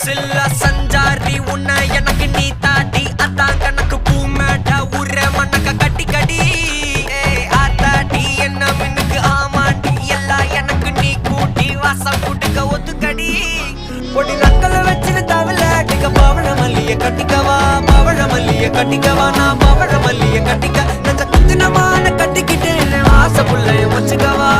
சில்ல சஞ்சாரி உன்னை எனக்கு நீ தாட்டி அதான் கணக்கு பூமேட்ட உர மண்ணக்க கட்டி கடி ஆத்தாட்டி என்ன மின்னுக்கு ஆமாண்டி எல்லாம் எனக்கு நீ கூட்டி வாசம் கூட்டுக்க ஒத்துக்கடி பொடி நக்கல வச்சுன்னு தவள அடிக்க பவழ மல்லிய கட்டிக்கவா பவழ மல்லிய கட்டிக்கவா நான் பவழ மல்லிய கட்டிக்க நெஞ்ச குத்துனமான கட்டிக்கிட்டு வாச புள்ளைய வச்சுக்கவா